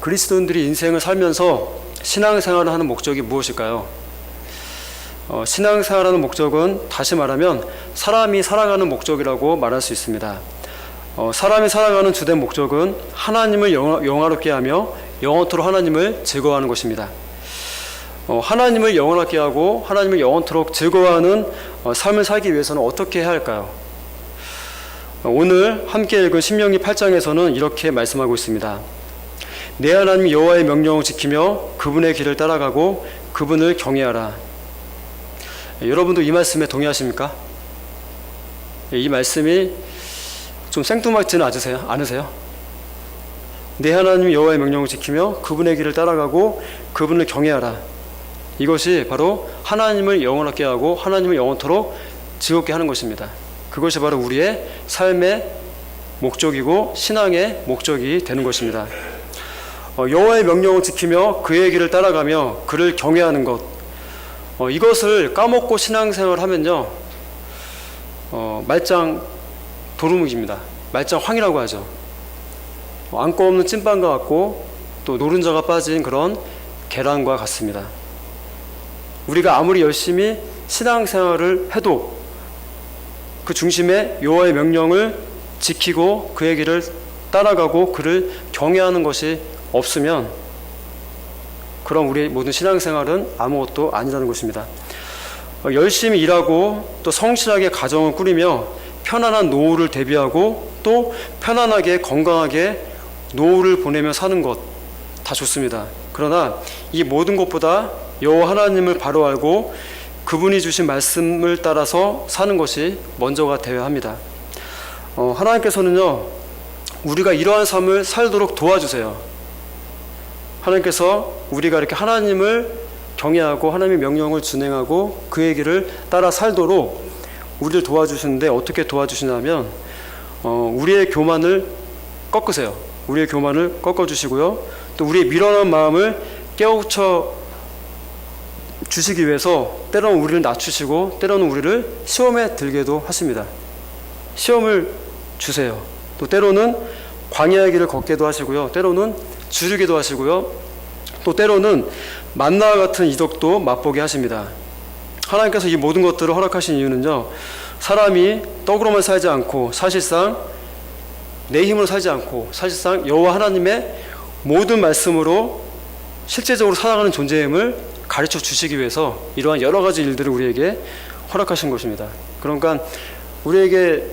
그리스도인들이 인생을 살면서 신앙생활을 하는 목적이 무엇일까요? 신앙생활하는 목적은 다시 말하면 사람이 살아가는 목적이라고 말할 수 있습니다. 사람이 살아가는 주된 목적은 하나님을 영화롭게 하며 영원토록 하나님을 즐거워하는 것입니다. 하나님을 영원하게 하고 하나님을 영원토록 즐거워하는 삶을 살기 위해서는 어떻게 해야 할까요? 오늘 함께 읽은 신명기 8장에서는 이렇게 말씀하고 있습니다. 내 하나님 여호와의 명령을 지키며 그분의 길을 따라가고 그분을 경외하라. 여러분도 이 말씀에 동의하십니까? 이 말씀이 좀 생뚱맞지는 않으세요? 내 하나님 여호와의 명령을 지키며 그분의 길을 따라가고 그분을 경외하라. 이것이 바로 하나님을 영원하게 하고 하나님을 영원토록 즐겁게 하는 것입니다. 그것이 바로 우리의 삶의 목적이고 신앙의 목적이 되는 것입니다. 여호와의 명령을 지키며 그의 길을 따라가며 그를 경외하는 것, 이것을 까먹고 신앙생활을 하면요, 말짱 도루묵입니다. 말짱 황이라고 하죠. 안고 없는 찐빵과 같고 또 노른자가 빠진 그런 계란과 같습니다. 우리가 아무리 열심히 신앙생활을 해도 그 중심에 여호와의 명령을 지키고 그의 길을 따라가고 그를 경외하는 것이 없으면 그럼 우리의 모든 신앙생활은 아무것도 아니라는 것입니다. 열심히 일하고 또 성실하게 가정을 꾸리며 편안한 노후를 대비하고 또 편안하게 건강하게 노후를 보내며 사는 것 다 좋습니다. 그러나 이 모든 것보다 여호와 하나님을 바로 알고 그분이 주신 말씀을 따라서 사는 것이 먼저가 되어야 합니다. 하나님께서는요, 우리가 이러한 삶을 살도록 도와주세요. 하나님께서 우리가 이렇게 하나님을 경외하고 하나님의 명령을 준행하고 그의 길을 따라 살도록 우리를 도와주시는데 어떻게 도와주시냐면 우리의 교만을 꺾으세요. 우리의 교만을 꺾어주시고요. 또 우리의 미련한 마음을 깨우쳐 주시기 위해서 때로는 우리를 낮추시고 때로는 우리를 시험에 들게도 하십니다. 시험을 주세요. 또 때로는 광야의 길을 걷게도 하시고요. 때로는 주르게도 하시고요. 또 때로는 만나와 같은 이덕도 맛보게 하십니다. 하나님께서 이 모든 것들을 허락하신 이유는요, 사람이 떡으로만 살지 않고 사실상 내 힘으로 살지 않고 사실상 여호와 하나님의 모든 말씀으로 실제적으로 살아가는 존재임을 가르쳐 주시기 위해서 이러한 여러 가지 일들을 우리에게 허락하신 것입니다. 그러니까 우리에게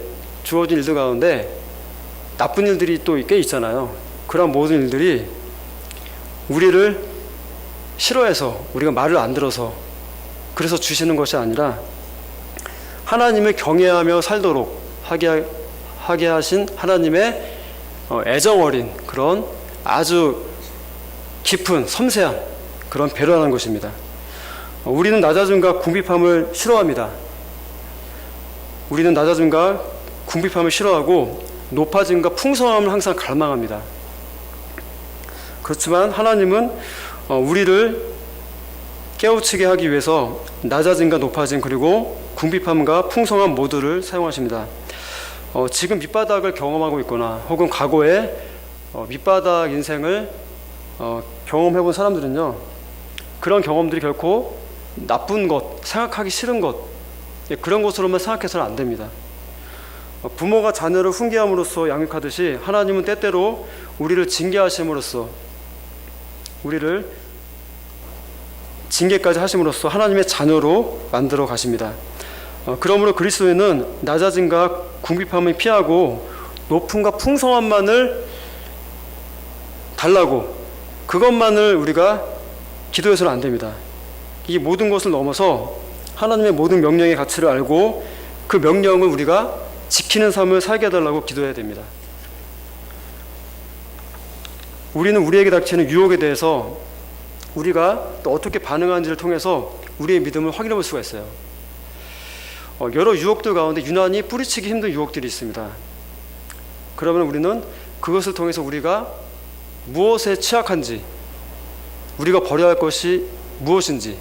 주어진 일들 가운데 나쁜 일들이 또 꽤 있잖아요. 그런 모든 일들이 우리를 싫어해서 우리가 말을 안 들어서 그래서 주시는 것이 아니라 하나님을 경외하며 살도록 하게 하신 하나님의 애정어린 그런 아주 깊은 섬세한 그런 배려라는 것입니다. 우리는 낮아짐과 궁핍함을 싫어합니다. 우리는 낮아짐과 궁핍함을 싫어하고 높아짐과 풍성함을 항상 갈망합니다. 그렇지만 하나님은 우리를 깨우치게 하기 위해서 낮아짐과 높아짐 그리고 궁핍함과 풍성함 모두를 사용하십니다. 지금 밑바닥을 경험하고 있거나 혹은 과거에 밑바닥 인생을 경험해본 사람들은요, 그런 경험들이 결코 나쁜 것, 생각하기 싫은 것, 그런 것으로만 생각해서는 안 됩니다. 부모가 자녀를 훈계함으로써 양육하듯이 하나님은 때때로 우리를 징계하심으로써 우리를 징계까지 하심으로써 하나님의 자녀로 만들어 가십니다. 그러므로 그리스도인은 낮아짐과 궁핍함을 피하고 높음과 풍성함만을 달라고 그것만을 우리가 기도해서는 안 됩니다. 이 모든 것을 넘어서 하나님의 모든 명령의 가치를 알고 그 명령을 우리가 지키는 삶을 살게 해달라고 기도해야 됩니다. 우리는 우리에게 닥치는 유혹에 대해서 우리가 또 어떻게 반응하는지를 통해서 우리의 믿음을 확인해 볼 수가 있어요. 여러 유혹들 가운데 유난히 뿌리치기 힘든 유혹들이 있습니다. 그러면 우리는 그것을 통해서 우리가 무엇에 취약한지, 우리가 버려야 할 것이 무엇인지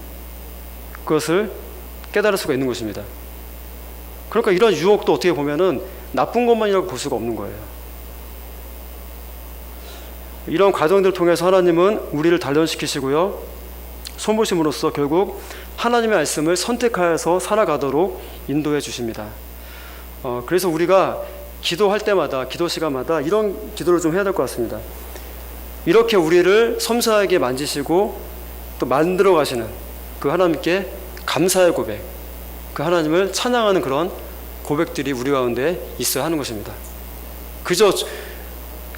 그것을 깨달을 수가 있는 것입니다. 그러니까 이런 유혹도 어떻게 보면은 나쁜 것만이라고 볼 수가 없는 거예요. 이런 과정들을 통해서 하나님은 우리를 단련시키시고요. 손보심으로써 결국 하나님의 말씀을 선택하여서 살아가도록 인도해 주십니다. 그래서 우리가 기도할 때마다, 기도 시간마다 이런 기도를 좀 해야 될 것 같습니다. 이렇게 우리를 섬세하게 만지시고 또 만들어 가시는 그 하나님께 감사의 고백, 그 하나님을 찬양하는 그런 고백들이 우리 가운데 있어야 하는 것입니다. 그저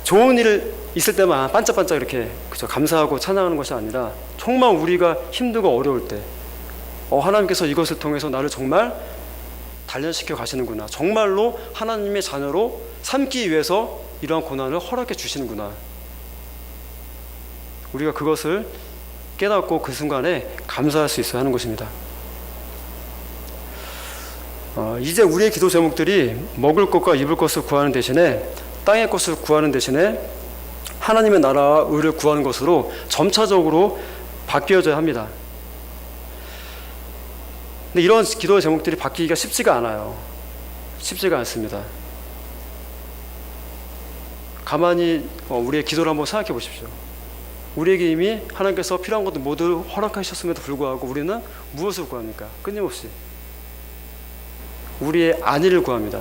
좋은 일 있을 때만 반짝반짝 이렇게 그저 감사하고 찬양하는 것이 아니라 정말 우리가 힘들고 어려울 때 하나님께서 이것을 통해서 나를 정말 단련시켜 가시는구나, 정말로 하나님의 자녀로 삼기 위해서 이러한 고난을 허락해 주시는구나, 우리가 그것을 깨닫고 그 순간에 감사할 수 있어야 하는 것입니다. 이제 우리의 기도 제목들이 먹을 것과 입을 것을 구하는 대신에, 땅의 것을 구하는 대신에 하나님의 나라와 의를 구하는 것으로 점차적으로 바뀌어져야 합니다. 근데 이런 기도의 제목들이 바뀌기가 쉽지가 않아요. 쉽지가 않습니다. 가만히 우리의 기도를 한번 생각해 보십시오. 우리에게 이미 하나님께서 필요한 것들 모두 허락하셨음에도 불구하고 우리는 무엇을 구합니까? 끊임없이 우리의 안위를 구합니다.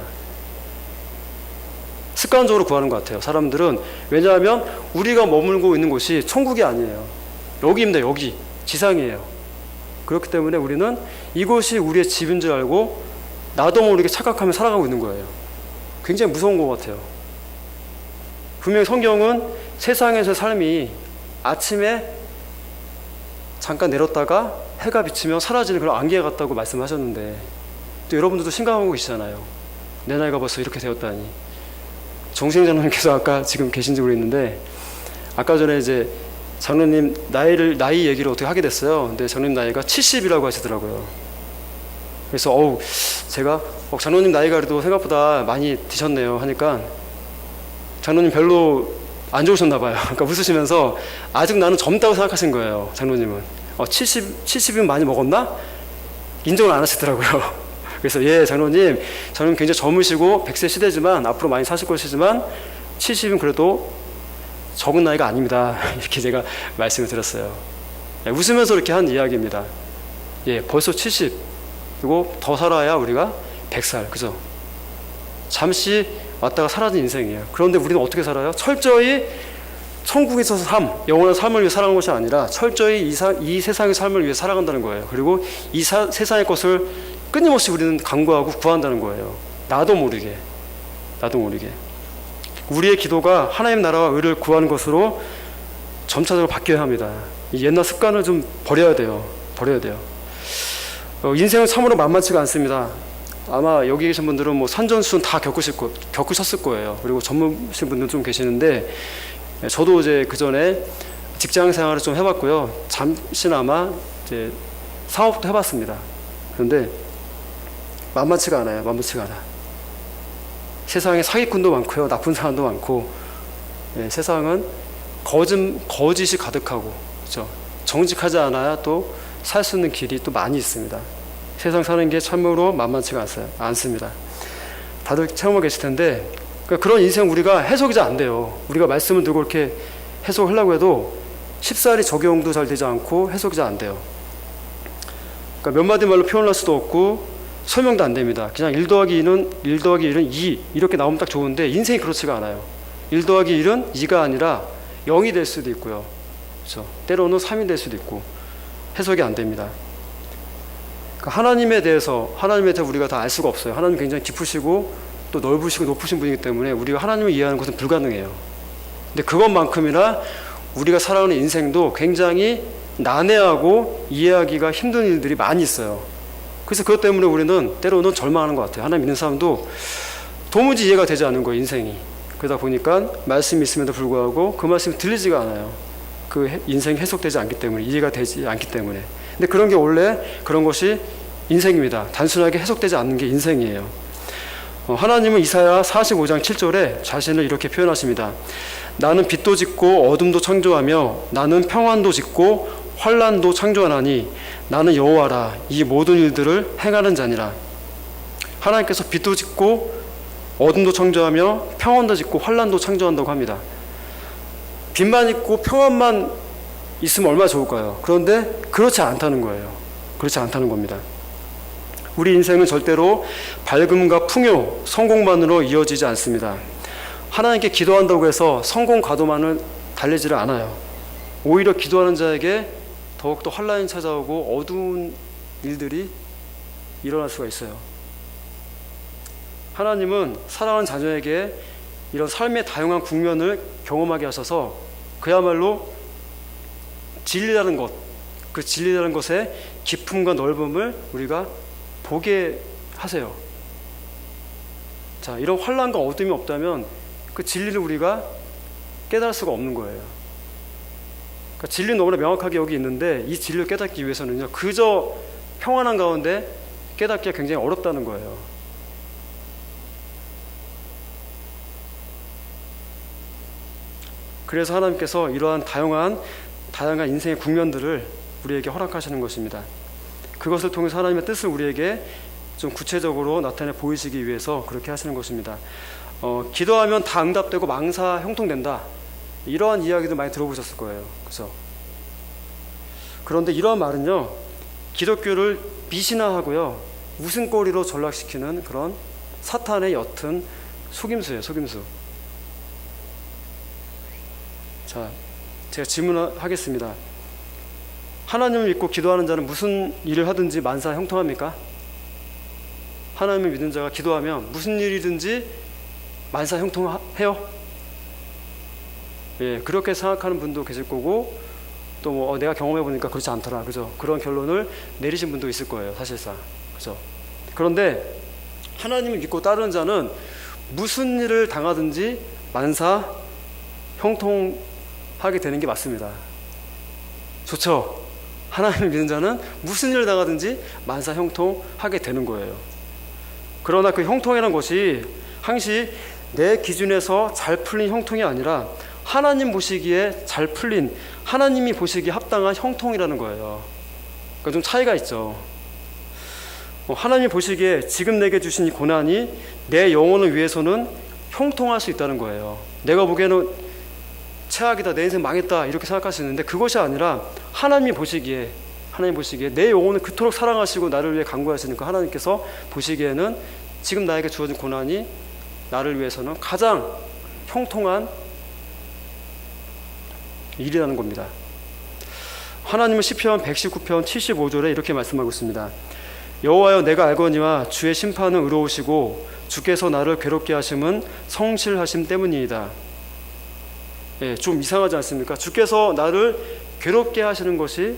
습관적으로 구하는 것 같아요, 사람들은. 왜냐하면 우리가 머물고 있는 곳이 천국이 아니에요. 여기입니다. 여기 지상이에요. 그렇기 때문에 우리는 이곳이 우리의 집인 줄 알고 나도 모르게 착각하며 살아가고 있는 거예요. 굉장히 무서운 것 같아요. 분명히 성경은 세상에서의 삶이 아침에 잠깐 내렸다가 해가 비치면 사라지는 그런 안개 같다고 말씀하셨는데, 또 여러분들도 심각하고 계시잖아요. 내 나이가 벌써 이렇게 되었다니. 정수영 장로님께서 아까 지금 계신지 모르겠는데, 아까 전에 이제 장로님 나이 얘기를 어떻게 하게 됐어요. 근데 장로님 나이가 70이라고 하시더라고요. 그래서 제가 장로님 나이가 그래도 생각보다 많이 드셨네요 하니까 장로님 별로 안 좋으셨나 봐요. 그러니까 웃으시면서 아직 나는 젊다고 생각하신 거예요, 장로님은. 70이면 많이 먹었나? 인정을 안 하시더라고요. 그래서 장로님 굉장히 젊으시고 100세 시대지만 앞으로 많이 사실 것이지만 70은 그래도 적은 나이가 아닙니다. 이렇게 제가 말씀을 드렸어요. 웃으면서 이렇게 한 이야기입니다. 벌써 70, 그리고 더 살아야 우리가 100살, 그죠? 잠시 왔다가 사라진 인생이에요. 그런데 우리는 어떻게 살아요? 철저히 천국에 있어서 영원한 삶을 위해 살아가는 것이 아니라 철저히 이 세상의 삶을 위해 살아간다는 거예요. 그리고 이 세상의 것을 끊임없이 우리는 간구하고 구한다는 거예요. 나도 모르게. 우리의 기도가 하나님 나라와 의를 구하는 것으로 점차적으로 바뀌어야 합니다. 이 옛날 습관을 좀 버려야 돼요. 인생은 참으로 만만치가 않습니다. 아마 여기 계신 분들은 산전수전 다 겪으셨을 거예요. 그리고 전문신 분들 좀 계시는데, 저도 이제 그 전에 직장 생활을 좀 해봤고요. 잠시나마 이제 사업도 해봤습니다. 그런데 만만치가 않아요. 세상에 사기꾼도 많고요, 나쁜 사람도 많고, 세상은 거짓이 가득하고, 그렇죠? 정직하지 않아야 또 살 수 있는 길이 또 많이 있습니다. 세상 사는 게 참으로 만만치가 않습니다. 다들 체험하고 계실 텐데, 그런 인생 우리가 해석이 잘 안 돼요. 우리가 말씀을 들고 이렇게 해석하려고 해도 쉽사리 적용도 잘 되지 않고 해석이 잘 안 돼요. 그러니까 몇 마디 말로 표현할 수도 없고 설명도 안 됩니다. 그냥 1 더하기 1은 2 이렇게 나오면 딱 좋은데, 인생이 그렇지가 않아요. 1 더하기 1은 2가 아니라 0이 될 수도 있고요, 그렇죠? 때로는 3이 될 수도 있고, 해석이 안 됩니다. 그러니까 하나님에 대해서 우리가 다 알 수가 없어요. 하나님 굉장히 깊으시고 또 넓으시고 높으신 분이기 때문에 우리가 하나님을 이해하는 것은 불가능해요. 근데 그것만큼이나 우리가 살아가는 인생도 굉장히 난해하고 이해하기가 힘든 일들이 많이 있어요. 그래서 그것 때문에 우리는 때로는 절망하는 것 같아요. 하나님 믿는 사람도 도무지 이해가 되지 않는 거예요, 인생이. 그러다 보니까 말씀이 있음에도 불구하고 그 말씀이 들리지가 않아요. 그 인생이 해석되지 않기 때문에, 이해가 되지 않기 때문에. 근데 그런 게 원래 그런 것이 인생입니다. 단순하게 해석되지 않는 게 인생이에요. 하나님은 이사야 45장 7절에 자신을 이렇게 표현하십니다. 나는 빛도 짓고 어둠도 창조하며 나는 평안도 짓고 환난도 창조하나니 나는 여호와라, 이 모든 일들을 행하는 자니라. 하나님께서 빛도 짓고 어둠도 창조하며 평안도 짓고 환난도 창조한다고 합니다. 빚만 있고 평안만 있으면 얼마나 좋을까요? 그런데 그렇지 않다는 거예요. 그렇지 않다는 겁니다. 우리 인생은 절대로 밝음과 풍요, 성공만으로 이어지지 않습니다. 하나님께 기도한다고 해서 성공 과도만을 달리지를 않아요. 오히려 기도하는 자에게 더욱더 환난이 찾아오고 어두운 일들이 일어날 수가 있어요. 하나님은 사랑하는 자녀에게 이런 삶의 다양한 국면을 경험하게 하셔서 그야말로 진리라는 것, 그 진리라는 것의 깊음과 넓음을 우리가 보게 하세요. 자, 이런 환난과 어둠이 없다면 그 진리를 우리가 깨달을 수가 없는 거예요. 그러니까 진리는 너무나 명확하게 여기 있는데 이 진리를 깨닫기 위해서는요, 그저 평안한 가운데 깨닫기가 굉장히 어렵다는 거예요. 그래서 하나님께서 이러한 다양한 인생의 국면들을 우리에게 허락하시는 것입니다. 그것을 통해서 하나님의 뜻을 우리에게 좀 구체적으로 나타내 보이시기 위해서 그렇게 하시는 것입니다. 기도하면 다 응답되고 망사 형통된다, 이러한 이야기도 많이 들어보셨을 거예요. 그렇죠? 그런데 이러한 말은요, 기독교를 비신화하고요, 웃음거리로 전락시키는 그런 사탄의 옅은 속임수예요. 속임수. 자, 제가 질문하겠습니다. 하나님을 믿고 기도하는 자는 무슨 일을 하든지 만사 형통합니까? 하나님을 믿는 자가 기도하면 무슨 일이든지 만사 형통해요? 예, 그렇게 생각하는 분도 계실 거고, 또 뭐 내가 경험해 보니까 그렇지 않더라, 그죠? 그런 결론을 내리신 분도 있을 거예요, 사실상, 그죠? 그런데 하나님을 믿고 따르는 자는 무슨 일을 당하든지 만사 형통하게 되는 게 맞습니다. 좋죠? 하나님을 믿는 자는 무슨 일을 당하든지 만사 형통하게 되는 거예요. 그러나 그 형통이라는 것이 항시 내 기준에서 잘 풀린 형통이 아니라 하나님 보시기에 잘 풀린, 하나님이 보시기에 합당한 형통이라는 거예요. 그러니까 좀 차이가 있죠. 하나님이 보시기에 지금 내게 주신 이 고난이 내 영혼을 위해서는 형통할 수 있다는 거예요. 내가 보기에는 최악이다, 내 인생 망했다, 이렇게 생각할 수 있는데 그것이 아니라 하나님 보시기에 내 영혼을 그토록 사랑하시고 나를 위해 간구하시니까 하나님께서 보시기에는 지금 나에게 주어진 고난이 나를 위해서는 가장 형통한 일이라는 겁니다. 하나님은 시편 119편 75절에 이렇게 말씀하고 있습니다. 여호와여, 내가 알거니와 주의 심판은 의로우시고 주께서 나를 괴롭게 하심은 성실하심 때문이이다. 예, 좀 이상하지 않습니까? 주께서 나를 괴롭게 하시는 것이,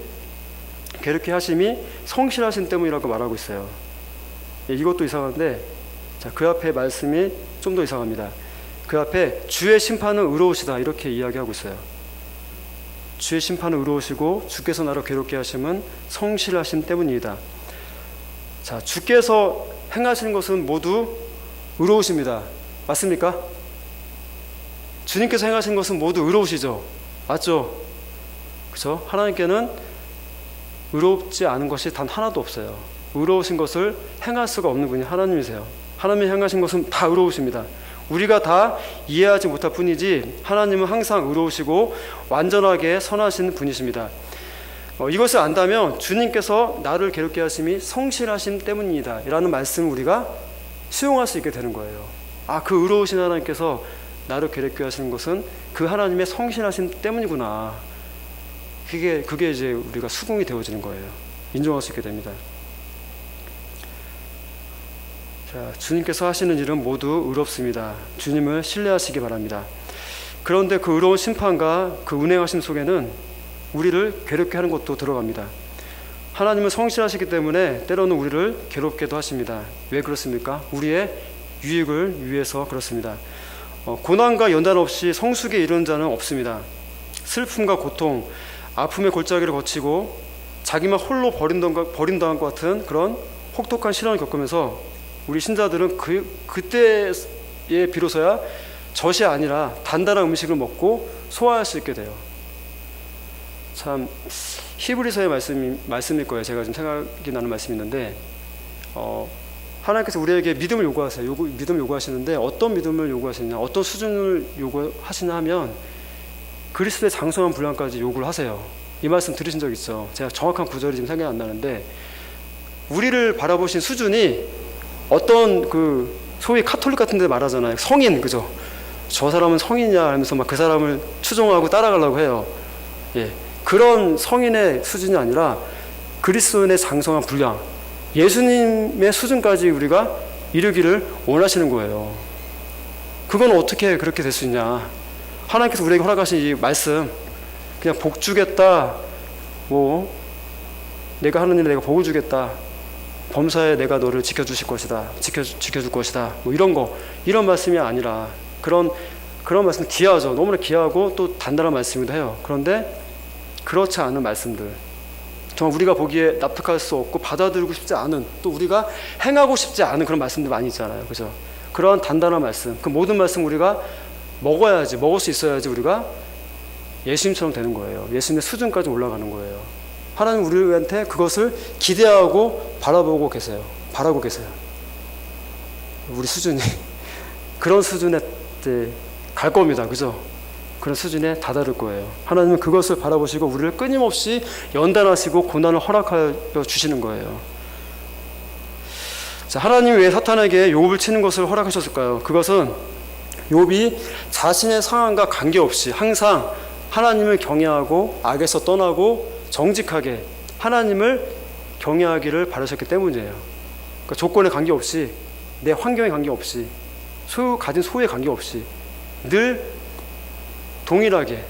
괴롭게 하심이 성실하심 때문이라고 말하고 있어요. 예, 이것도 이상한데, 자, 그 앞에 말씀이 좀 더 이상합니다. 그 앞에 주의 심판은 의로우시다, 이렇게 이야기하고 있어요. 주의 심판은 의로우시고 주께서 나를 괴롭게 하심은 성실하심 때문이다. 자, 주께서 행하시는 것은 모두 의로우십니다. 맞습니까? 주님께서 행하시는 것은 모두 의로우시죠. 맞죠? 그렇죠? 하나님께는 의롭지 않은 것이 단 하나도 없어요. 의로우신 것을 행할 수가 없는 분이 하나님이세요. 하나님이 행하신 것은 다 의로우십니다. 우리가 다 이해하지 못할 뿐이지 하나님은 항상 의로우시고 완전하게 선하신 분이십니다. 이것을 안다면 주님께서 나를 괴롭게 하심이 성실하심 때문이다 라는 말씀을 우리가 수용할 수 있게 되는 거예요. 아, 그 의로우신 하나님께서 나를 괴롭게 하시는 것은 그 하나님의 성실하심 때문이구나. 그게 이제 우리가 수긍이 되어지는 거예요. 인정할 수 있게 됩니다. 자, 주님께서 하시는 일은 모두 의롭습니다. 주님을 신뢰하시기 바랍니다. 그런데 그 의로운 심판과 그 운행하심 속에는 우리를 괴롭게 하는 것도 들어갑니다. 하나님은 성실하시기 때문에 때로는 우리를 괴롭게도 하십니다. 왜 그렇습니까? 우리의 유익을 위해서 그렇습니다. 고난과 연단 없이 성숙에 이르는 자는 없습니다. 슬픔과 고통, 아픔의 골짜기를 거치고 자기만 홀로 버림당한 것 같은 그런 혹독한 시련을 겪으면서 우리 신자들은 그때에 비로소야 젖이 아니라 단단한 음식을 먹고 소화할 수 있게 돼요. 참 히브리서의 말씀일 거예요. 제가 지금 생각이 나는 말씀이 있는데, 하나님께서 우리에게 믿음을 요구하세요. 믿음을 요구하시는데 어떤 믿음을 요구하시느냐, 어떤 수준을 요구하시냐 하면 그리스도의 장성한 분량까지 요구를 하세요. 이 말씀 들으신 적 있죠? 제가 정확한 구절이 지금 생각이 안 나는데, 우리를 바라보신 수준이 어떤 그 소위 카톨릭 같은 데 말하잖아요. 성인, 그죠? 저 사람은 성인이냐 하면서 막 그 사람을 추종하고 따라가려고 해요. 예, 그런 성인의 수준이 아니라 그리스도인의 장성한 분량, 예수님의 수준까지 우리가 이르기를 원하시는 거예요. 그건 어떻게 그렇게 될 수 있냐? 하나님께서 우리에게 허락하신 이 말씀, 그냥 복 주겠다, 뭐 내가 하는 일에 내가 복을 주겠다, 범사에 내가 너를 지켜주실 것이다, 지켜줄 것이다, 뭐 이런 말씀이 아니라, 그런 말씀 귀하죠. 너무나 귀하고 또 단단한 말씀이기도 해요. 그런데 그렇지 않은 말씀들, 정말 우리가 보기에 납득할 수 없고 받아들이고 싶지 않은, 또 우리가 행하고 싶지 않은 그런 말씀들 많이 있잖아요. 그죠? 그러한 단단한 말씀, 그 모든 말씀 우리가 먹을 수 있어야지 우리가 예수님처럼 되는 거예요. 예수님의 수준까지 올라가는 거예요. 하나님 우리한테 그것을 기대하고 바라고 계세요. 우리 수준이 그런 수준에 갈 겁니다. 그죠? 그런 수준에 다다를 거예요. 하나님은 그것을 바라보시고 우리를 끊임없이 연단하시고 고난을 허락하여 주시는 거예요. 자, 하나님이 왜 사탄에게 욥을 치는 것을 허락하셨을까요? 그것은 욥이 자신의 상황과 관계없이 항상 하나님을 경외하고 악에서 떠나고 정직하게 하나님을 경외하기를 바라셨기 때문이에요. 그러니까 조건에 관계없이, 내 환경에 관계없이, 가진 소유에 관계없이 늘 동일하게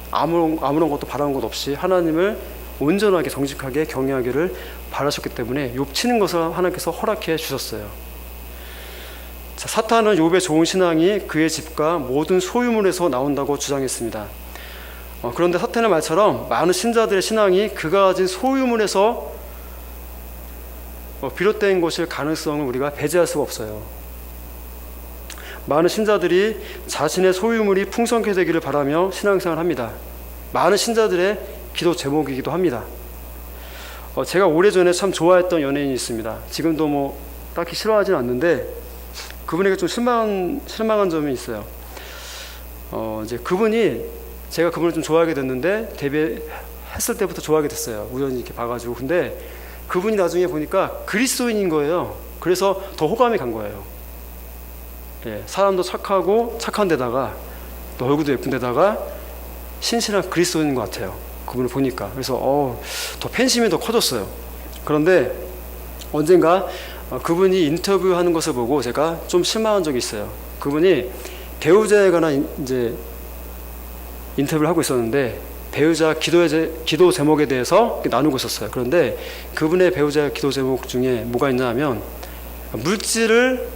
아무런 것도 바라는 것 없이 하나님을 온전하게 정직하게 경외하기를 바라셨기 때문에 욥 치는 것을 하나님께서 허락해 주셨어요. 자, 사탄은 욥의 좋은 신앙이 그의 집과 모든 소유물에서 나온다고 주장했습니다. 그런데 사탄의 말처럼 많은 신자들의 신앙이 그가 가진 소유물에서 비롯된 것일 가능성을 우리가 배제할 수가 없어요. 많은 신자들이 자신의 소유물이 풍성케 되기를 바라며 신앙생활을 합니다. 많은 신자들의 기도 제목이기도 합니다. 제가 오래전에 참 좋아했던 연예인이 있습니다. 지금도 뭐 딱히 싫어하지는 않는데 그분에게 좀 실망한 점이 있어요. 이제 제가 그분을 좀 좋아하게 됐는데 데뷔했을 때부터 좋아하게 됐어요. 우연히 이렇게 봐가지고. 근데 그분이 나중에 보니까 그리스도인인 거예요. 그래서 더 호감이 간 거예요. 예, 사람도 착하고 착한 데다가 또 얼굴도 예쁜 데다가 신실한 그리스도인인 것 같아요. 그분을 보니까. 그래서 더 팬심이 더 커졌어요. 그런데 언젠가 그분이 인터뷰하는 것을 보고 제가 좀 실망한 적이 있어요. 그분이 배우자에 관한 이제 인터뷰를 하고 있었는데 배우자 기도 제목에 대해서 나누고 있었어요. 그런데 그분의 배우자 기도 제목 중에 뭐가 있냐 하면 물질을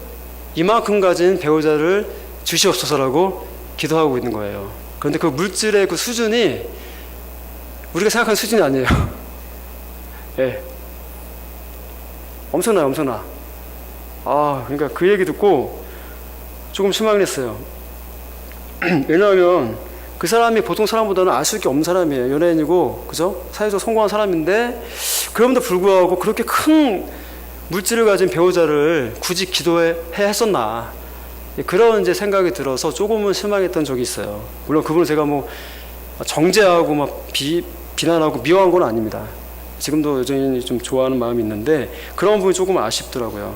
이만큼 가진 배우자를 주시옵소서라고 기도하고 있는 거예요. 그런데 그 물질의 그 수준이 우리가 생각하는 수준이 아니에요. 예. 엄청나. 그러니까 그 얘기 듣고 조금 실망을 했어요. 왜냐하면 그 사람이 보통 사람보다는 아쉬울 게 없는 사람이에요. 연예인이고, 그죠? 사회적으로 성공한 사람인데, 그럼에도 불구하고 그렇게 큰 물질을 가진 배우자를 굳이 기도해야 했었나. 그런 이제 생각이 들어서 조금은 실망했던 적이 있어요. 물론 그분을 제가 뭐 정죄하고 막 비난하고 미워한 건 아닙니다. 지금도 여전히 좀 좋아하는 마음이 있는데 그런 부분이 조금 아쉽더라고요.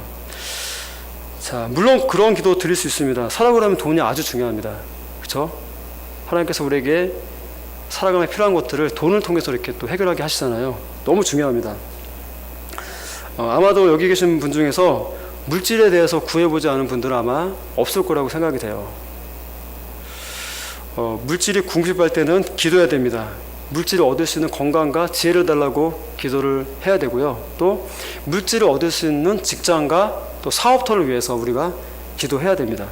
자, 물론 그런 기도 드릴 수 있습니다. 살아가려면 돈이 아주 중요합니다. 그렇죠? 하나님께서 우리에게 살아감에 필요한 것들을 돈을 통해서 이렇게 또 해결하게 하시잖아요. 너무 중요합니다. 아마도 여기 계신 분 중에서 물질에 대해서 구해보지 않은 분들은 아마 없을 거라고 생각이 돼요. 물질이 궁핍할 때는 기도해야 됩니다. 물질을 얻을 수 있는 건강과 지혜를 달라고 기도를 해야 되고요. 또 물질을 얻을 수 있는 직장과 또 사업터를 위해서 우리가 기도해야 됩니다.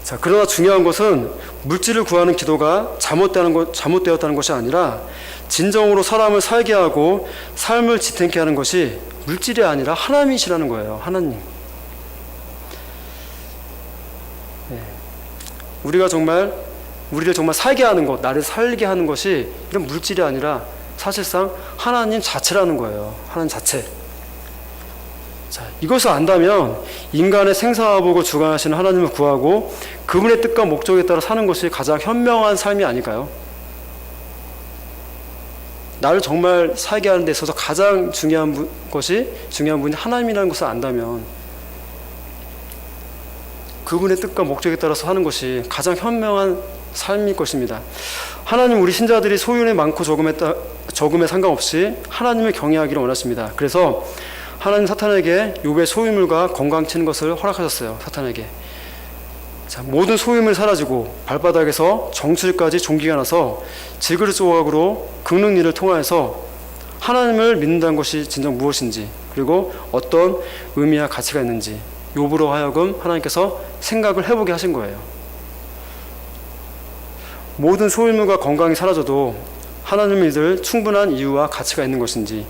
자, 그러나 중요한 것은 물질을 구하는 기도가 잘못되었다는 것이 아니라 진정으로 사람을 살게 하고 삶을 지탱케 하는 것이 물질이 아니라 하나님이시라는 거예요. 하나님. 네. 우리를 정말 살게 하는 것, 나를 살게 하는 것이 이런 물질이 아니라 사실상 하나님 자체라는 거예요. 하나님 자체. 자, 이것을 안다면 인간의 생사화복을 주관하시는 하나님을 구하고 그분의 뜻과 목적에 따라 사는 것이 가장 현명한 삶이 아닐까요? 나를 정말 살게 하는 데 있어서 가장 중요한 분이 하나님이라는 것을 안다면 그분의 뜻과 목적에 따라서 사는 것이 가장 현명한 삶일 것입니다. 하나님 우리 신자들이 소윤이 많고 적음에 상관없이 하나님을 경외하기를 원하십니다. 그래서 하나님 사탄에게 욥의 소유물과 건강 치는 것을 허락하셨어요. 사탄에게. 자, 모든 소유물이 사라지고 발바닥에서 정출까지 종기가 나서 질그릇 조각으로 긁는 일을 통하여서 하나님을 믿는다는 것이 진정 무엇인지, 그리고 어떤 의미와 가치가 있는지 욥으로 하여금 하나님께서 생각을 해보게 하신 거예요. 모든 소유물과 건강이 사라져도 하나님을 믿을 충분한 이유와 가치가 있는 것인지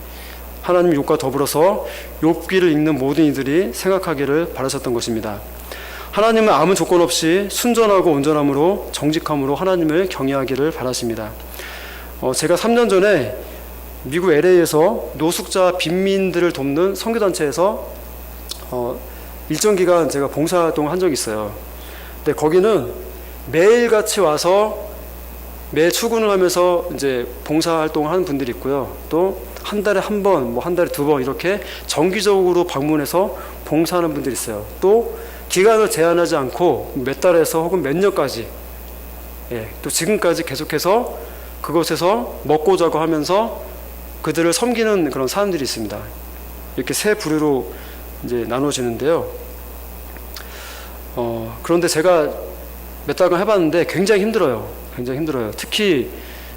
하나님 욥과 더불어서 욥기를 읽는 모든 이들이 생각하기를 바라셨던 것입니다. 하나님은 아무 조건 없이 순전하고 온전함으로 정직함으로 하나님을 경외하기를 바라십니다. 제가 3년 전에 미국 LA에서 노숙자 빈민들을 돕는 선교단체에서 일정 기간 제가 봉사활동을 한 적이 있어요. 근데 거기는 매일같이 와서 매 출근을 하면서 이제 봉사활동을 하는 분들이 있고요. 또 한 달에 한 번, 뭐 한 달에 두 번 이렇게 정기적으로 방문해서 봉사하는 분들이 있어요. 또 기간을 제한하지 않고 몇 달에서 혹은 몇 년까지, 또 지금까지 계속해서 그곳에서 먹고 자고 하면서 그들을 섬기는 그런 사람들이 있습니다. 이렇게 세 부류로 이제 나눠지는데요. 그런데 제가 몇 달간 해봤는데 굉장히 힘들어요. 굉장히 힘들어요. 특히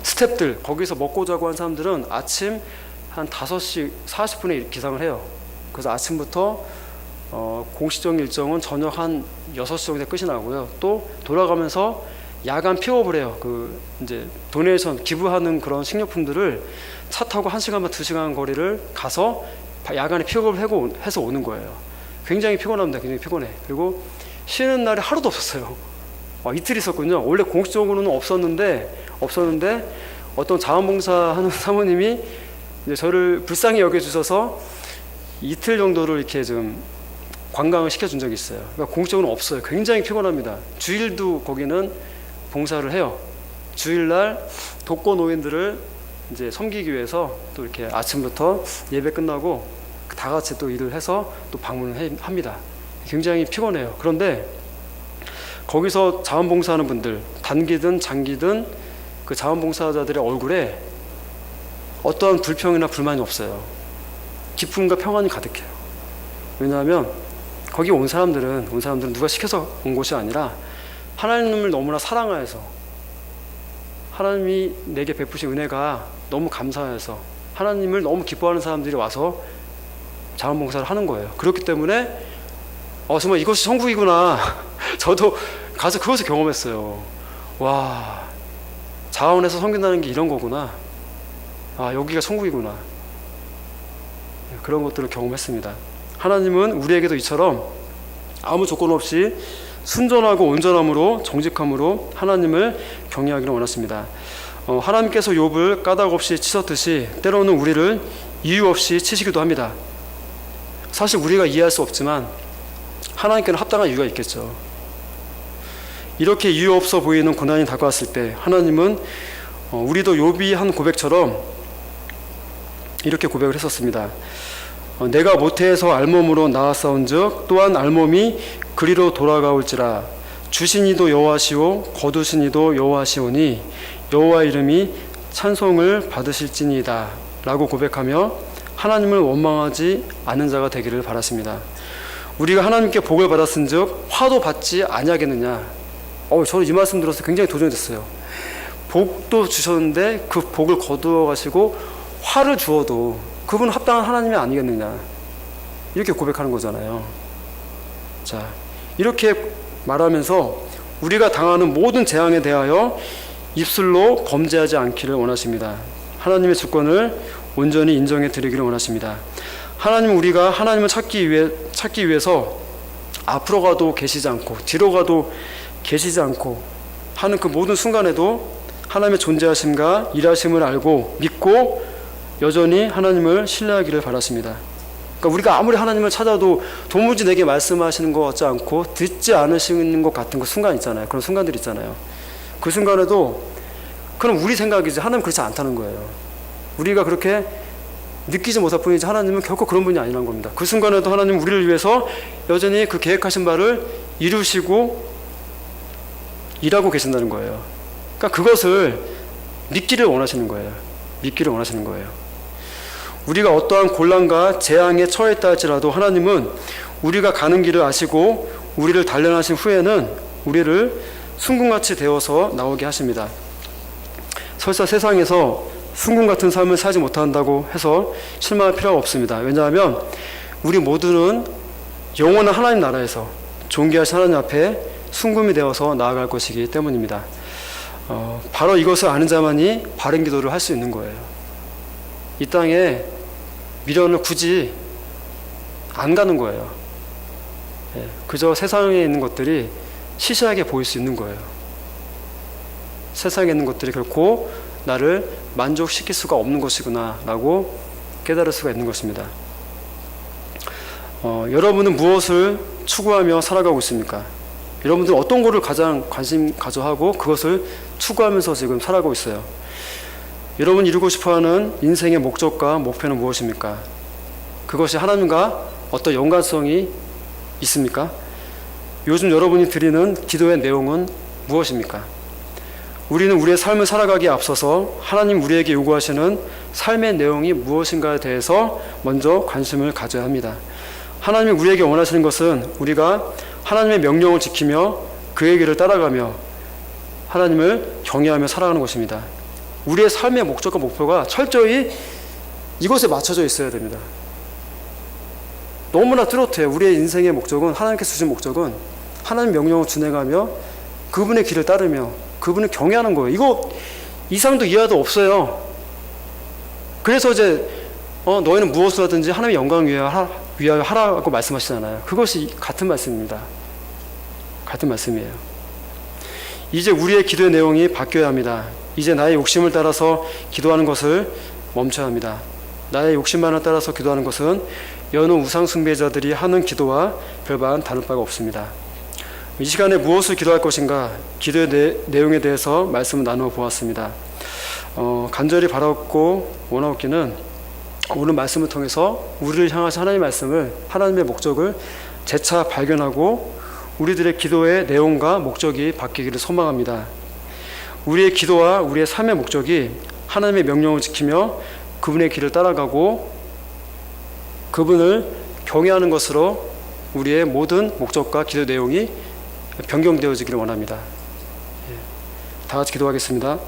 스태프들, 거기서 먹고 자고 한 사람들은 아침 한 5시 40분에 기상을 해요. 그래서 아침부터 공식적인 일정은 저녁 한 6시 정도에 끝이 나고요. 또 돌아가면서 야간 픽업을 해요. 이제 도네이션 기부하는 그런 식료품들을 차 타고 1시간만 2시간 거리를 가서 야간에 픽업을 해서 오는 거예요. 굉장히 피곤합니다. 굉장히 피곤해. 그리고 쉬는 날이 하루도 없었어요. 이틀 있었군요. 원래 공식적으로는 없었는데 어떤 자원봉사하는 사모님이 이제 저를 불쌍히 여겨주셔서 이틀 정도를 이렇게 좀 관광을 시켜준 적이 있어요. 그러니까 공식적으로는 없어요. 굉장히 피곤합니다. 주일도 거기는 봉사를 해요. 주일날 독거 노인들을 이제 섬기기 위해서 또 이렇게 아침부터 예배 끝나고 다 같이 또 일을 해서 또 방문을 합니다. 굉장히 피곤해요. 그런데 거기서 자원봉사하는 분들, 단기든 장기든 그 자원봉사자들의 얼굴에 어떠한 불평이나 불만이 없어요. 기쁨과 평안이 가득해요. 왜냐하면 거기 온 사람들은 누가 시켜서 온 곳이 아니라 하나님을 너무나 사랑하여서, 하나님이 내게 베푸신 은혜가 너무 감사해서 하나님을 너무 기뻐하는 사람들이 와서 자원봉사를 하는 거예요. 그렇기 때문에 정말 이것이 천국이구나. 저도 가서 그것을 경험했어요. 와, 자원해서 섬긴다는 게 이런 거구나. 여기가 천국이구나. 그런 것들을 경험했습니다. 하나님은 우리에게도 이처럼 아무 조건 없이 순전하고 온전함으로 정직함으로 하나님을 경외하기를 원하십니다. 하나님께서 욥을 까닭 없이 치셨듯이 때로는 우리를 이유 없이 치시기도 합니다. 사실 우리가 이해할 수 없지만 하나님께는 합당한 이유가 있겠죠. 이렇게 이유 없어 보이는 고난이 다가왔을 때 하나님은 우리도 욥이 한 고백처럼 이렇게 고백을 했었습니다. 내가 모태에서 알몸으로 낳았사온즉 또한 알몸이 그리로 돌아가올지라. 주신 이도 여호와시오 거두신 이도 여호와시오니 여호와 이름이 찬송을 받으실지니이다 라고 고백하며 하나님을 원망하지 않은 자가 되기를 바랐습니다. 우리가 하나님께 복을 받았은즉 화도 받지 아니하겠느냐. 저는 이 말씀 들어서 굉장히 도전이 됐어요. 복도 주셨는데 그 복을 거두어 가시고 화를 주어도 그분은 합당한 하나님이 아니겠느냐, 이렇게 고백하는 거잖아요. 자, 이렇게 말하면서 우리가 당하는 모든 재앙에 대하여 입술로 범죄하지 않기를 원하십니다. 하나님의 주권을 온전히 인정해 드리기를 원하십니다. 하나님은 우리가 하나님을 찾기 위해서 앞으로 가도 계시지 않고 뒤로 가도 계시지 않고 하는 그 모든 순간에도 하나님의 존재하심과 일하심을 알고 믿고 여전히 하나님을 신뢰하기를 바라십니다. 그러니까 우리가 아무리 하나님을 찾아도 도무지 내게 말씀하시는 것 같지 않고 듣지 않으시는 것 같은 그 순간 있잖아요. 그런 순간들 있잖아요. 그 순간에도 그럼 우리 생각이지 하나님 그렇지 않다는 거예요. 우리가 그렇게 느끼지 못할 뿐이지 하나님은 결코 그런 분이 아니라는 겁니다. 그 순간에도 하나님은 우리를 위해서 여전히 그 계획하신 바를 이루시고 일하고 계신다는 거예요. 그러니까 그것을 믿기를 원하시는 거예요. 믿기를 원하시는 거예요. 우리가 어떠한 곤란과 재앙에 처했다 할지라도 하나님은 우리가 가는 길을 아시고 우리를 단련하신 후에는 우리를 순금같이 되어서 나오게 하십니다. 설사 세상에서 순금 같은 삶을 살지 못한다고 해서 실망할 필요가 없습니다. 왜냐하면 우리 모두는 영원한 하나님 나라에서 존귀하신 하나님 앞에 순금이 되어서 나아갈 것이기 때문입니다. 바로 이것을 아는 자만이 바른 기도를 할 수 있는 거예요. 이 땅에 미련을 굳이 안 가는 거예요. 그저 세상에 있는 것들이 시시하게 보일 수 있는 거예요. 세상에 있는 것들이 결코 나를 만족시킬 수가 없는 것이구나 라고 깨달을 수가 있는 것입니다. 여러분은 무엇을 추구하며 살아가고 있습니까? 여러분들은 어떤 것을 가장 관심 가져하고 그것을 추구하면서 지금 살아가고 있어요. 여러분이 이루고 싶어하는 인생의 목적과 목표는 무엇입니까? 그것이 하나님과 어떤 연관성이 있습니까? 요즘 여러분이 드리는 기도의 내용은 무엇입니까? 우리는 우리의 삶을 살아가기에 앞서서 하나님 우리에게 요구하시는 삶의 내용이 무엇인가에 대해서 먼저 관심을 가져야 합니다. 하나님이 우리에게 원하시는 것은 우리가 하나님의 명령을 지키며 그의 길을 따라가며 하나님을 경외하며 살아가는 것입니다. 우리의 삶의 목적과 목표가 철저히 이것에 맞춰져 있어야 됩니다. 너무나 뚜렷해요. 우리의 인생의 목적은, 하나님께서 주신 목적은 하나님 명령을 준행하며 그분의 길을 따르며 그분을 경외하는 거예요. 이거 이상도 이하도 없어요. 그래서 이제 너희는 무엇을 하든지 하나님의 영광을 위하여 하라고 말씀하시잖아요. 그것이 같은 말씀입니다. 같은 말씀이에요. 이제 우리의 기도의 내용이 바뀌어야 합니다. 이제 나의 욕심을 따라서 기도하는 것을 멈춰야 합니다. 나의 욕심만을 따라서 기도하는 것은 여느 우상 숭배자들이 하는 기도와 별반 다를 바가 없습니다. 이 시간에 무엇을 기도할 것인가, 기도의 내용에 대해서 말씀을 나누어 보았습니다. 간절히 바라고 원하옵기는 오늘 말씀을 통해서 우리를 향하신 하나님의 말씀을, 하나님의 목적을 재차 발견하고 우리들의 기도의 내용과 목적이 바뀌기를 소망합니다. 우리의 기도와 우리의 삶의 목적이 하나님의 명령을 지키며 그분의 길을 따라가고 그분을 경외하는 것으로 우리의 모든 목적과 기도 내용이 변경되어지기를 원합니다. 다 같이 기도하겠습니다.